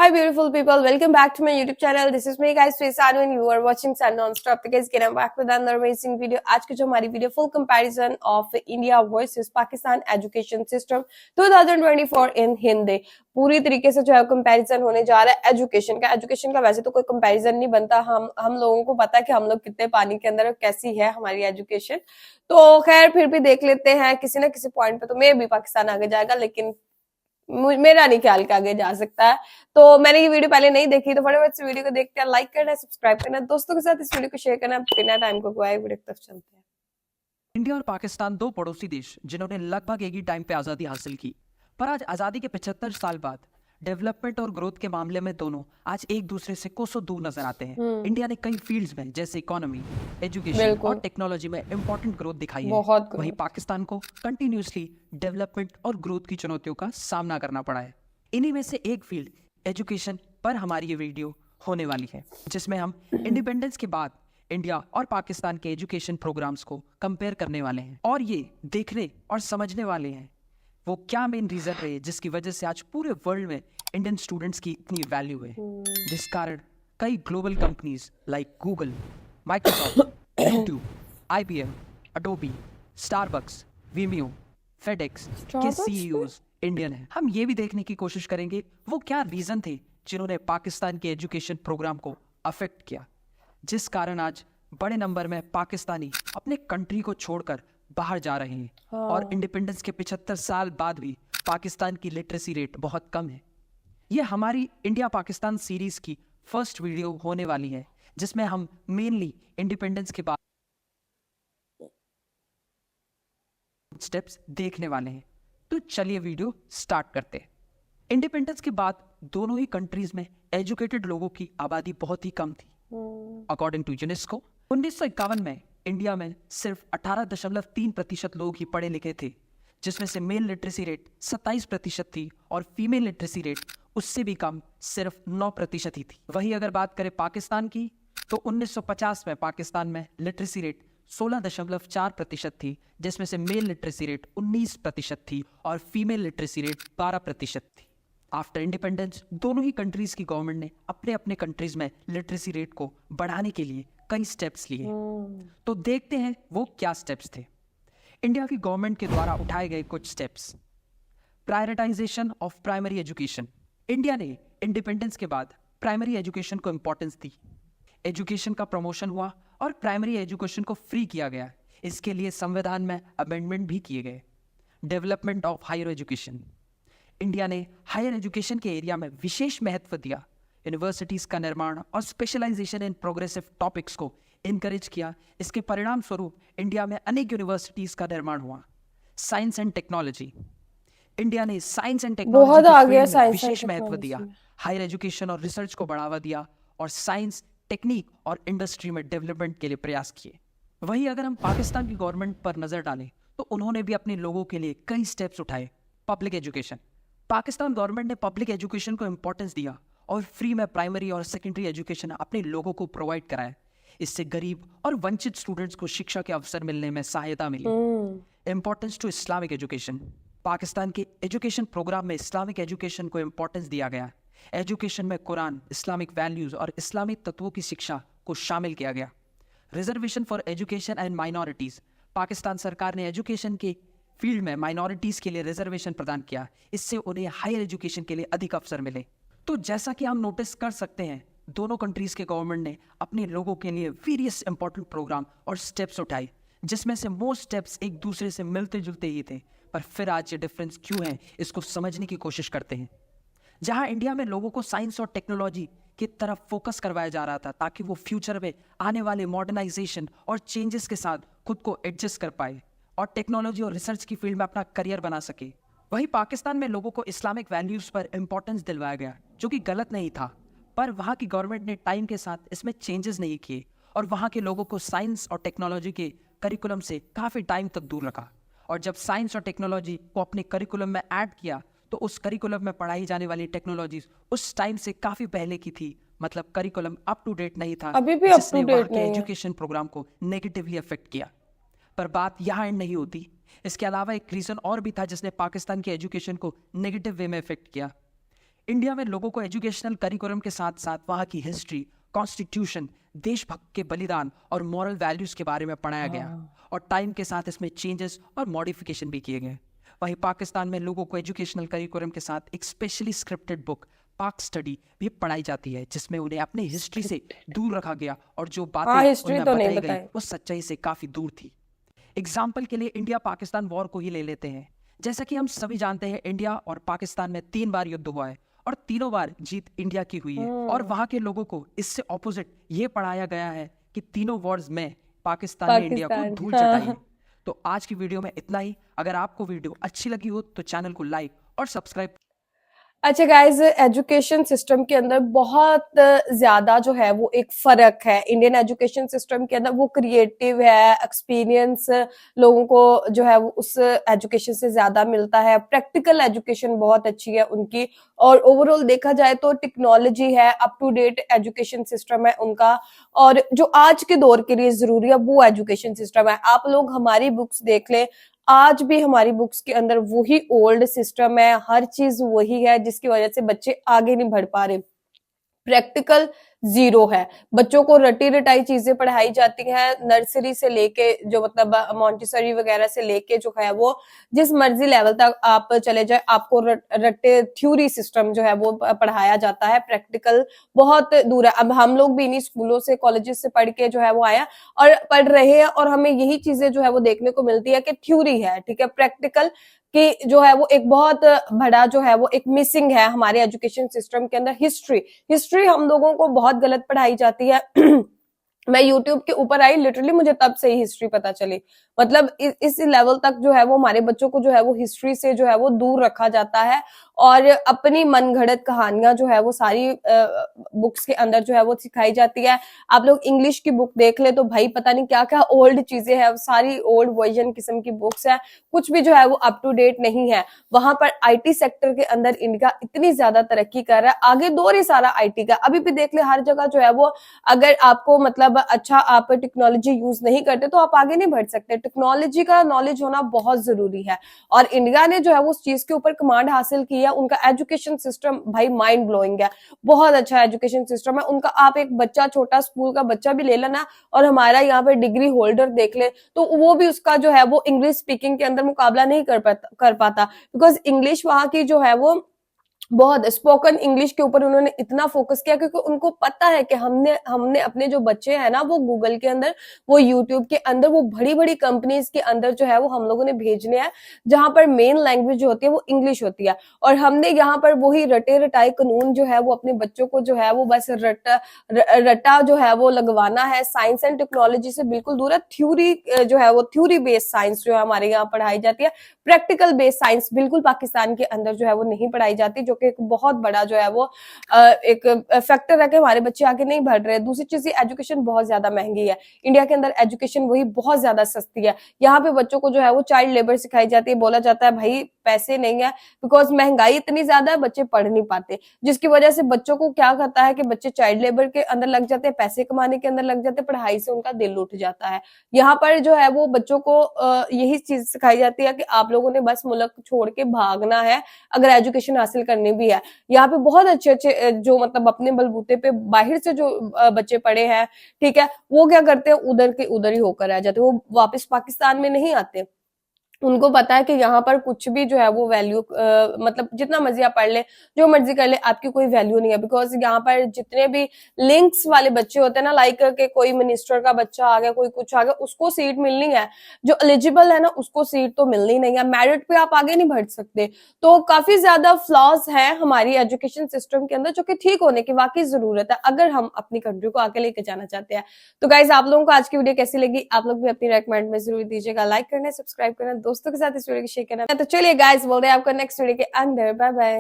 Hi beautiful people, welcome back to my YouTube channel. This is me guys Sanu and you are watching Sun Non-Stop. Guys, again I'm back with another amazing video. आज की जो हमारी video full comparison of India versus Pakistan education system 2024 इन हिंदी, पूरी तरीके से जो है comparison होने जा रहा है एजुकेशन का वैसे तो कोई कंपैरिजन नहीं बनता, हम लोगों को पता है कि हम लोग कितने पानी के अंदर कैसी है हमारी एजुकेशन। तो खैर फिर भी देख लेते हैं, किसी ना किसी पॉइंट पे तो मे भी पाकिस्तान आगे जाएगा, लेकिन मेरा नहीं ख्याल के आगे जा सकता है। तो मैंने ये वीडियो पहले नहीं देखी, तो फटाफट से वीडियो को देखते हैं, लाइक करना, सब्सक्राइब करना, दोस्तों के साथ इस वीडियो को शेयर करना, बिना टाइम को गवाए वीडियो की तरफ चलते हैं। इंडिया और पाकिस्तान दो पड़ोसी देश जिन्होंने लगभग एक ही टाइम पे आजादी हासिल की, पर आज आजादी के 75 साल बाद डेवलपमेंट और ग्रोथ के मामले में दोनों आज एक दूसरे से कोसों दूर नजर आते हैं। इंडिया ने कई फील्ड्स में जैसे इकोनॉमी, एजुकेशन और टेक्नोलॉजी में इंपॉर्टेंट ग्रोथ दिखाई है, वहीं पाकिस्तान को कंटिन्यूसली डेवलपमेंट और ग्रोथ की चुनौतियों का सामना करना पड़ा है। इन्हीं में से एक फील्ड एजुकेशन पर हमारी ये वीडियो होने वाली है, जिसमें हम इंडिपेंडेंस के बाद इंडिया और पाकिस्तान के एजुकेशन प्रोग्राम्स को कंपेयर करने वाले हैं और ये देखने और समझने वाले हैं वो क्या मेन रीजन रहे जिसकी वजह से आज पूरे वर्ल्ड में इंडियन स्टूडेंट्स की इतनी वैल्यू है, जिस कारण कई global companies like Google, Microsoft, YouTube, IBM, Adobe, Starbucks, Vimeo, FedEx के CEOs इंडियन हैं। हम ये भी देखने की कोशिश करेंगे वो क्या रीजन थे जिन्होंने पाकिस्तान के एजुकेशन प्रोग्राम को अफेक्ट किया, जिस कारण आज बड़े नंबर में पाकिस्तानी अपने कंट्री को छोड़कर बाहर जा रहे हैं। और इंडिपेंडेंस के 75 साल बाद भी पाकिस्तान की लिटरेसी रेट बहुत कम है। ये हमारी इंडिया पाकिस्तान सीरीज की फर्स्ट वीडियो होने वाली है, जिसमें हम मेनली इंडिपेंडेंस के बाद स्टेप्स देखने वाले हैं। तो चलिए वीडियो स्टार्ट करते हैं। इंडिपेंडेंस के बाद दोनों ही कंट्रीज में एजुकेटेड लोगों की आबादी बहुत ही कम थी। अकॉर्डिंग टू यूनेस्को 1951 में इंडिया में सिर्फ 18.3% लोग ही पढ़े लिखे थे, जिसमें से मेल लिटरेसी रेट 27% थी और फीमेल लिटरेसी रेट उससे भी कम सिर्फ 9% ही थी। वही अगर बात करें पाकिस्तान की, तो 1950 में पाकिस्तान में लिटरेसी रेट 16.4% थी, जिसमें से मेल लिटरेसी रेट 19% थी और फीमेल लिटरेसी रेट 12% थी। आफ्टर इंडिपेंडेंस दोनों ही कंट्रीज की गवर्नमेंट ने अपने अपने कंट्रीज में लिटरेसी रेट को बढ़ाने के लिए कई स्टेप्स लिए। तो देखते हैं वो क्या स्टेप्स थे। इंडिया की गवर्नमेंट के द्वारा उठाए गए कुछ steps. Prioritisation of primary education. India ने इंडिपेंडेंस के बाद प्राइमरी एजुकेशन को इंपॉर्टेंस दी। एजुकेशन का प्रमोशन हुआ और प्राइमरी एजुकेशन को फ्री किया गया। इसके लिए संविधान में अमेंडमेंट भी किए गए। Development of higher education. India ने हायर एजुकेशन के एरिया में विशेष महत्व दिया। यूनिवर्सिटीज का निर्माण और स्पेशलाइजेशन इन प्रोग्रेसिव टॉपिक्स को इनकरेज किया। इसके परिणाम स्वरूप इंडिया में अनेक यूनिवर्सिटीज का निर्माण हुआ। Science and technology. इंडिया ने साइंस एंड टेक्नोलॉजी को विशेष महत्व दिया, हायर एजुकेशन और रिसर्च को बढ़ावा दिया और साइंस, टेक्निक और इंडस्ट्री में डेवलपमेंट के लिए प्रयास किए। वहीं अगर हम पाकिस्तान की गवर्नमेंट पर नजर डालें तो उन्होंने भी अपने लोगों के लिए कई स्टेप्स उठाए। Public education. पाकिस्तान गवर्नमेंट ने पब्लिक एजुकेशन को इंपॉर्टेंस दिया और फ्री में प्राइमरी और सेकेंडरी एजुकेशन अपने लोगों को प्रोवाइड कराया। इससे गरीब और वंचित स्टूडेंट्स को शिक्षा के अवसर मिलने में सहायता मिली। Importance to Islamic education. Pakistan के एजुकेशन प्रोग्राम में इस्लामिक एजुकेशन को इंपॉर्टेंस दिया गया। एजुकेशन में कुरान, इस्लामिक वैल्यूज और इस्लामिक तत्वों की शिक्षा को शामिल किया गया। Reservation for education and minorities. Pakistan सरकार ने एजुकेशन के फील्ड में माइनॉरिटीज के लिए रिजर्वेशन प्रदान किया। इससे उन्हें हायर एजुकेशन के लिए अधिक अवसर मिले। तो जैसा कि हम नोटिस कर सकते हैं, दोनों कंट्रीज के गवर्नमेंट ने अपने लोगों के लिए वेरियस इंपॉर्टेंट प्रोग्राम और स्टेप्स उठाए, जिसमें से मोस्ट स्टेप्स एक दूसरे से मिलते जुलते ही थे। पर फिर आज ये डिफरेंस क्यों है, इसको समझने की कोशिश करते हैं। जहां इंडिया में लोगों को साइंस और टेक्नोलॉजी की तरफ फोकस करवाया जा रहा था ताकि वो फ्यूचर में आने वाले मॉडर्नाइजेशन और चेंजेस के साथ खुद को एडजस्ट कर पाए और टेक्नोलॉजी और रिसर्च की फील्ड में अपना करियर बना सके, वहीं पाकिस्तान में लोगों को इस्लामिक वैल्यूज पर इंपॉर्टेंस दिलवाया गया, जो कि गलत नहीं था। पर वहाँ की गवर्नमेंट ने टाइम के साथ इसमें चेंजेस नहीं किए और वहाँ के लोगों को साइंस और टेक्नोलॉजी के करिकुलम से काफ़ी टाइम तक दूर रखा। और जब साइंस और टेक्नोलॉजी को अपने करिकुलम में ऐड किया तो उस करिकुलम में पढ़ाई जाने वाली टेक्नोलॉजीज उस टाइम से काफ़ी पहले की थी, मतलब करिकुलम अप टू डेट नहीं था, अभी भी जिसने वहाँ के एजुकेशन प्रोग्राम को नेगेटिवली अफेक्ट किया। पर बात यहाँ एंड नहीं होती। इसके अलावा एक रीज़न और भी था जिसने पाकिस्तान के एजुकेशन को नेगेटिव वे में इफेक्ट किया। इंडिया में लोगों को एजुकेशनल करिकुलम के साथ साथ वहाँ की हिस्ट्री, कॉन्स्टिट्यूशन, देशभक्त के बलिदान और मॉरल वैल्यूज के बारे में पढ़ाया गया और टाइम के साथ इसमें चेंजेस और मॉडिफिकेशन भी किए गए। वहीं पाकिस्तान में लोगों को एजुकेशनल करिकुलम के साथ एक स्पेशली स्क्रिप्टेड बुक पाक स्टडी भी पढ़ाई जाती है, जिसमें उन्हें अपनी हिस्ट्री से दूर रखा गया और जो बातें हिस्ट्री उनमें तो नहीं बताई गई बताई। वो सच्चाई से काफी दूर थी। एग्जाम्पल के लिए इंडिया पाकिस्तान वॉर को ही ले लेते हैं। जैसा कि हम सभी जानते हैं, इंडिया और पाकिस्तान में 3 बार युद्ध हुआ है और तीनों बार जीत इंडिया की हुई है और वहां के लोगों को इससे ऑपोजिट ये पढ़ाया गया है कि तीनों वॉर्स में पाकिस्तान ने इंडिया को धूल चटाई है। तो आज की वीडियो में इतना ही। अगर आपको वीडियो अच्छी लगी हो तो चैनल को लाइक और सब्सक्राइब। अच्छा गाइज, एजुकेशन सिस्टम के अंदर बहुत ज्यादा जो है वो एक फर्क है। इंडियन एजुकेशन सिस्टम के अंदर वो क्रिएटिव है, एक्सपीरियंस लोगों को जो है वो उस एजुकेशन से ज्यादा मिलता है। प्रैक्टिकल एजुकेशन बहुत अच्छी है उनकी, और ओवरऑल देखा जाए तो टेक्नोलॉजी है, up to date education system है उनका, और जो आज के दौर के लिए जरूरी है वो एजुकेशन सिस्टम है। आप लोग हमारी बुक्स देख लें, आज भी हमारी बुक्स के अंदर वही ओल्ड सिस्टम है, हर चीज वही है, जिसकी वजह से बच्चे आगे नहीं बढ़ पा रहे। प्रैक्टिकल जीरो है, बच्चों को रटी रटाई चीजें पढ़ाई जाती हैं, नर्सरी से लेके जो मतलब मॉन्टेसरी वगैरह से लेके जो है वो जिस मर्जी लेवल तक आप चले जाए, आपको रटे थ्योरी सिस्टम जो है वो पढ़ाया जाता है। प्रैक्टिकल बहुत दूर है। अब हम लोग भी इन्हीं स्कूलों से, कॉलेजेस से पढ़ के जो है वो आया और पढ़ रहे हैं, और हमें यही चीजें जो है वो देखने को मिलती है कि थ्योरी है, ठीक है, प्रैक्टिकल कि जो है वो एक बहुत बड़ा जो है वो एक मिसिंग है हमारे एजुकेशन सिस्टम के अंदर। हिस्ट्री हम लोगों को बहुत गलत पढ़ाई जाती है। मैं YouTube के ऊपर आई, लिटरली मुझे तब से ही हिस्ट्री पता चली। मतलब इस लेवल तक जो है वो हमारे बच्चों को जो है वो हिस्ट्री से जो है वो दूर रखा जाता है, और अपनी मनगढ़ंत कहानियां जो है वो सारी बुक्स के अंदर जो है वो सिखाई जाती है। आप लोग इंग्लिश की बुक देख ले तो भाई पता नहीं क्या क्या ओल्ड चीजें हैं, सारी ओल्ड वर्जन किस्म की बुक्स है, कुछ भी जो है वो अप टू डेट नहीं है। वहां पर IT सेक्टर के अंदर इंडिया इतनी ज्यादा तरक्की कर रहा है, आगे दौर ही सारा IT का। अभी भी देख ले, हर जगह जो है वो, अगर आपको मतलब अच्छा आप टेक्नोलॉजी यूज नहीं करते तो आप आगे नहीं बढ़ सकते। टेक्नोलॉजी का नॉलेज होना बहुत जरूरी है, और इंडिया ने जो है वो उस चीज के ऊपर कमांड हासिल की है। उनका एजुकेशन सिस्टम भाई माइंड ब्लोइंग है, बहुत अच्छा एजुकेशन सिस्टम है उनका। आप एक बच्चा, छोटा स्कूल का बच्चा भी ले लेना, और हमारा यहाँ पे डिग्री होल्डर देख ले, तो वो भी उसका जो है वो इंग्लिश स्पीकिंग के अंदर मुकाबला नहीं कर पाता, बिकॉज इंग्लिश वहां की जो है वो बहुत स्पोकन इंग्लिश के ऊपर उन्होंने इतना फोकस किया, क्योंकि उनको पता है कि हमने अपने जो बच्चे हैं ना वो गूगल के अंदर, वो यूट्यूब के अंदर, वो बड़ी बड़ी कंपनीज के अंदर जो है वो हम लोगों ने भेजने हैं, जहां पर मेन लैंग्वेज जो होती है वो इंग्लिश होती है। और हमने यहाँ पर वही रटे रटाई कानून जो है वो अपने बच्चों को जो है वो बस रटा जो है वो लगवाना है। साइंस एंड टेक्नोलॉजी से बिल्कुल दूर है। थ्योरी जो है वो थ्योरी बेस्ड साइंस जो है हमारे यहाँ पढ़ाई जाती है, प्रैक्टिकल बेस्ड साइंस बिल्कुल पाकिस्तान के अंदर जो है वो नहीं पढ़ाई जाती, जो एक बहुत बड़ा जो है वो एक फैक्टर है कि हमारे बच्चे आगे नहीं बढ़ रहे। दूसरी चीज, एजुकेशन बहुत ज्यादा महंगी है। इंडिया के अंदर एजुकेशन वही बहुत ज्यादा सस्ती है। यहाँ पे बच्चों को जो है वो चाइल्ड लेबर सिखाई जाती है, बोला जाता है भाई पैसे नहीं है, बिकॉज महंगाई इतनी ज्यादा है, बच्चे पढ़ नहीं पाते, जिसकी वजह से बच्चों को क्या करता है कि बच्चे चाइल्ड लेबर के अंदर लग जाते हैं, पैसे कमाने के अंदर लग जाते हैं, पढ़ाई से उनका दिल उठ जाता है। यहाँ पर जो है वो बच्चों को यही चीज सिखाई जाती है कि आप लोगों ने बस मुल्क छोड़ के भागना है अगर एजुकेशन हासिल करनी भी है। यहाँ पे बहुत अच्छे अच्छे जो मतलब अपने बलबूते पे बाहर से जो बच्चे पढ़े हैं, ठीक है, वो क्या करते हैं, उधर के उधर ही होकर आ जाते हैं, वो वापस पाकिस्तान में नहीं आते। उनको पता है कि यहाँ पर कुछ भी जो है वो वैल्यू मतलब जितना मर्जी आप पढ़ ले, जो मर्जी कर ले, आपकी कोई वैल्यू नहीं है। बिकॉज यहाँ पर जितने भी लिंक्स वाले बच्चे होते हैं ना, लाइक के कोई मिनिस्टर का बच्चा आ गया, कोई कुछ आ गया, उसको सीट मिलनी है, जो एलिजिबल है ना उसको सीट तो मिलनी नहीं है, मेरिट पे आप आगे नहीं बढ़ सकते। तो काफी ज्यादा फ्लॉज है हमारी एजुकेशन सिस्टम के अंदर, जो कि ठीक होने की वाकई जरूरत है अगर हम अपनी कंट्री को आगे लेके जाना चाहते हैं। तो गाइज, आप लोगों को आज की वीडियो कैसी लगी, आप लोग भी अपनी रेकमेंड में जरूर दीजिएगा। लाइक करना, सब्सक्राइब करना, दोस्तों के साथ इस वीडियो को शेयर करना। तो चलिए गाइस, बोलते हैं आपको नेक्स्ट वीडियो के अंदर। Bye bye.